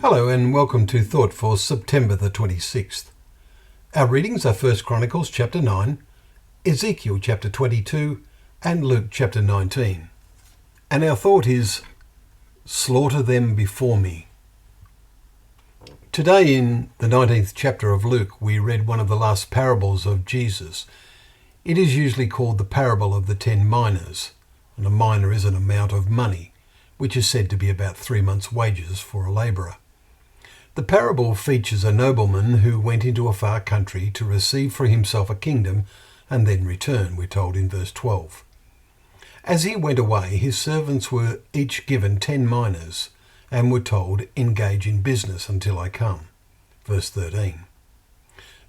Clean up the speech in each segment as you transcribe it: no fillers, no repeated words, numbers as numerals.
Hello and welcome to Thought for September the 26th. Our readings are 1 Chronicles chapter 9, Ezekiel chapter 22 and Luke chapter 19. And our thought is, slaughter them before me. Today in the 19th chapter of Luke we read one of the last parables of Jesus. It is usually called the parable of the 10 minas, and a mina is an amount of money, which is said to be about 3 months' wages for a labourer. The parable features a nobleman who went into a far country to receive for himself a kingdom and then return, we're told in verse 12. As he went away, his servants were each given 10 minas and were told, engage in business until I come. Verse 13.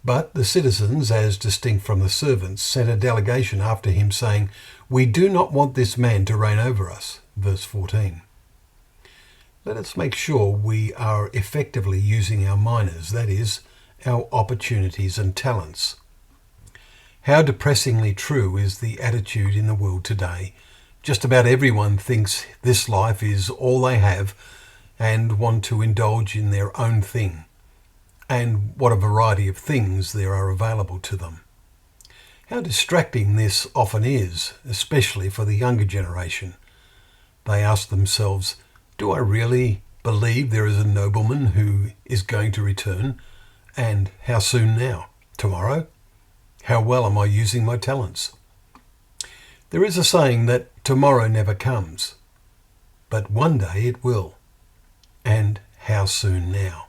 But the citizens, as distinct from the servants, sent a delegation after him saying, we do not want this man to reign over us. Verse 14. Let us make sure we are effectively using our minas, that is, our opportunities and talents. How depressingly true is the attitude in the world today. Just about everyone thinks this life is all they have and want to indulge in their own thing. And what a variety of things there are available to them. How distracting this often is, especially for the younger generation. They ask themselves, do I really believe there is a nobleman who is going to return? And how soon now? Tomorrow? How well am I using my talents? There is a saying that tomorrow never comes, but one day it will. And how soon now?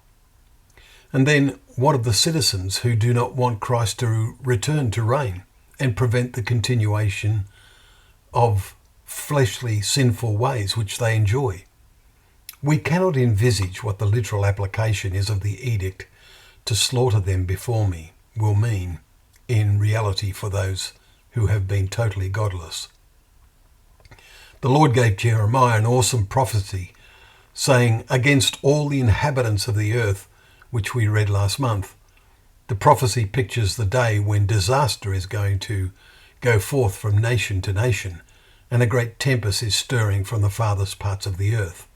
And then what of the citizens who do not want Christ to return to reign and prevent the continuation of fleshly, sinful ways which they enjoy? We cannot envisage what the literal application is of the edict to slaughter them before me will mean in reality for those who have been totally godless. The Lord gave Jeremiah an awesome prophecy saying, against all the inhabitants of the earth, which we read last month. The prophecy pictures the day when disaster is going to go forth from nation to nation, and a great tempest is stirring from the farthest parts of the earth.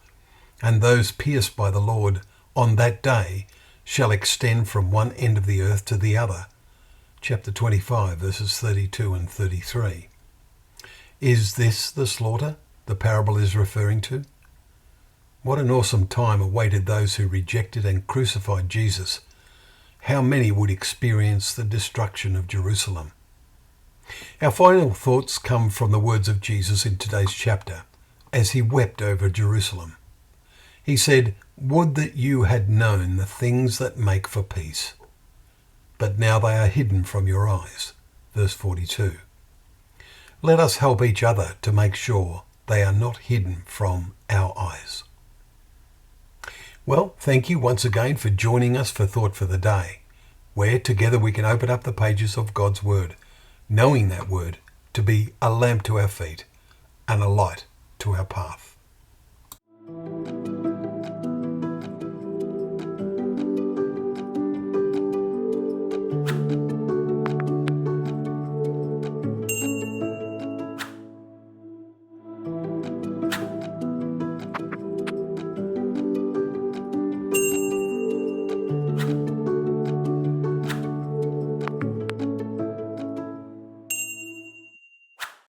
And those pierced by the Lord on that day shall extend from one end of the earth to the other. Chapter 25, verses 32 and 33. Is this the slaughter the parable is referring to? What an awesome time awaited those who rejected and crucified Jesus. How many would experience the destruction of Jerusalem? Our final thoughts come from the words of Jesus in today's chapter, as he wept over Jerusalem. He said, would that you had known the things that make for peace, but now they are hidden from your eyes. Verse 42. Let us help each other to make sure they are not hidden from our eyes. Well, thank you once again for joining us for Thought for the Day, where together we can open up the pages of God's Word, knowing that Word to be a lamp to our feet and a light to our path.